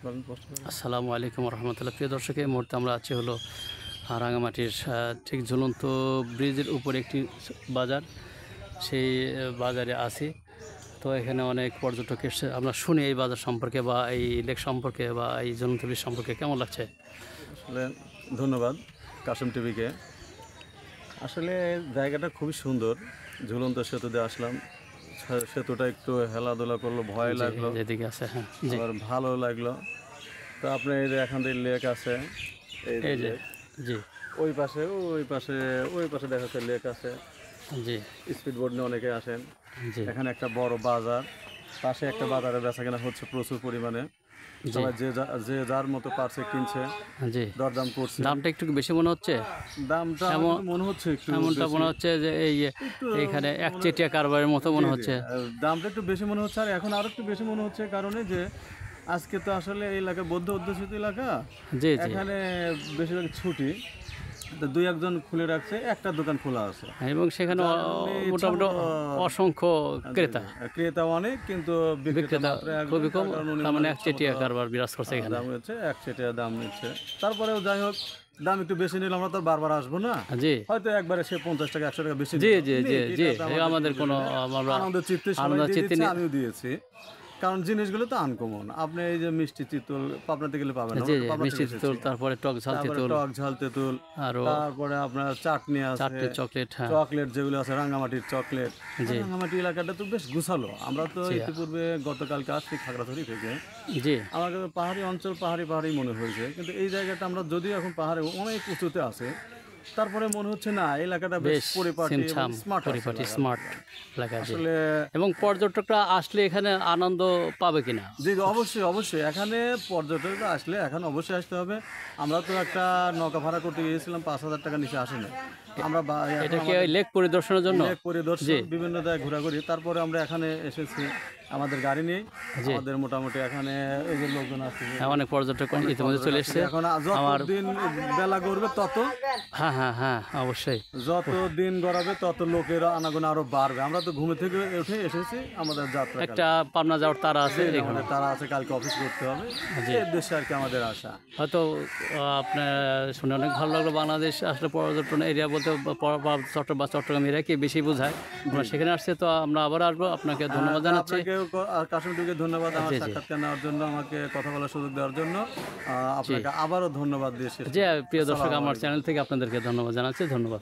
আসসালামু আলাইকুম রহমতুল্লাহ। প্রিয় দর্শক, এই মুহূর্তে আমরা আছি হলো রাঙামাটির ঠিক ঝুলন্ত ব্রিজের উপরে একটি বাজার, সেই বাজারে আছি। তো এখানে অনেক পর্যটক এসে, আমরা শুনি এই বাজার সম্পর্কে বা এই লেক সম্পর্কে বা এই ঝুলন্ত ব্রিজ সম্পর্কে। কেমন লাগছে? আসলে ধন্যবাদ কাশিম টিভিকে। আসলে জায়গাটা খুবই সুন্দর। ঝুলন্ত সেতুতে আসলাম, সেতুটা একটু হেলাধুলা করলো, ভয় লাগলো, যেদিকে আছে হ্যাঁ, আবার ভালো লাগলো। তো আপনার এই যে এখান থেকে লেক আছে, এই যে জি ওই পাশে ওই পাশে দেখা যাচ্ছে লেক আছে। জি স্পিড বোট নিয়ে অনেকে আসেন। জি এখানে একটা বড় বাজার, পাশে একটা বাজারে বেচাকেনা হচ্ছে প্রচুর পরিমাণে। সবাই যে যার মতো পারছে কিনছে, জি। দরদাম করছে। দামটা একটু বেশি মনে হচ্ছে, দামটা মনে হচ্ছে একটু এমনটা মনে হচ্ছে যে এইখানে একচেটিয়া কারবারের মতো মনে হচ্ছে। দামটা একটু বেশি মনে হচ্ছে, আর এখন আরো একটু বেশি মনে হচ্ছে কারণে যে আজকে তো আসলে এই এলাকা বৌদ্ধ অধ্যুষিত এলাকা। জি জি। এখানে বেশিরভাগ ছুটি, তো দুই একজন খুলে রাখছে, একটা দোকান খোলা আছে এবং সেখানে মোটামুটি অসংখ্য ক্রেতা অনেক, কিন্তু বিক্রেতা খুবই কম। তার মানে একচেটিয়া কারবার বিরাজ করছে এখানে। দাম হচ্ছে একচেটিয়া দাম নিচ্ছে। তারপরেও যাই হোক, দাম একটু বেশি নিলে আমরা তো বারবার আসবো না। জি, হয়তো একবারে সে 50 টাকা 100 টাকা বেশি। জি জি জি জি। আমাদের কোনো আনন্দ চিত্তে আমিও দিয়েছি, কারণ জিনিসগুলো তো আনকমন। আপনি এই যে মিষ্টি চিতল পাবনা থেকে গেলে পাবেন, মিষ্টি তেঁতুল, তারপরে টক ঝাল তেঁতুল, আর তারপরে আপনার চাটনি আছে, চকলেট, চকলেট যেগুলো আছে রাঙ্গামাটির চকলেট। রাঙ্গামাটি এলাকাটা তো বেশ গুছালো। আমরা তো ইতিপূর্বে গতকালকে আসছি খাগড়াছড়ি থেকে। জি, আমার কাছে পাহাড়ি অঞ্চল পাহাড়ি মনে হয়েছে, কিন্তু এই জায়গাটা আমরা যদিও এখন পাহাড়ে অনেক উঁচুতে আছে, তারপরে মনে হচ্ছে না এলাকাটা বেশ পরিপাটি স্মার্ট এলাকা আসলে। এবং পর্যটকরা আসলে এখানে আনন্দ পাবে কিনা? জি, অবশ্যই এখানে পর্যটকরা আসলে এখন অবশ্যই আসতে হবে। আমরা তো একটা নৌকা ভাড়া করতে গিয়েছিলাম, 5,000 টাকা নিচে আসেনি। আমরা এটা কি লেক পরিদর্শনের জন্য? লেক পরিদর্শন, বিভিন্ন জায়গায় ঘোরাঘুরি। তারপরে আমরা এখানে এসেছি আমাদের গাড়ি নিয়ে। আমাদের মোটামুটি এখানে এই যে লোকজন আসছে, অনেক পর্যটক ইতিমধ্যে চলে এসছে। এখন যতদিন বেলা গড়বে তত, হ্যাঁ অবশ্যই, যত দিন গড়াবে তত লোকের আনাগোনা আরো বাড়বে। আমরা তো ঘুমে থেকে উঠে এসেছি, আমাদের যাত্রা একটা পাবনা যাওয়ার তারা আছে, তারা আছে, কালকে অফিস করতে হবে, এই দেশে আর কি আমাদের আশা। হয়তো আপনার শুনে অনেক ভালো লাগলো। বাংলাদেশ আসলে পর্যটন এরিয়া বলতে চট্টগ্রাম এরিয়াকে বেশি বোঝায়। আমরা সেখানে আসছে, তো আমরা আবার আসবো। আপনাকে ধন্যবাদ জানাচ্ছি। কাশিম টিভিকে ধন্যবাদ আমার সাক্ষাৎকার নেওয়ার জন্য, আমাকে কথা বলার সুযোগ দেওয়ার জন্য। আপনাকে আবারও ধন্যবাদ দিয়ে শেষ। জি, প্রিয় দর্শক, আমার চ্যানেল থেকে আপনাদেরকে ধন্যবাদ জানাচ্ছি। ধন্যবাদ।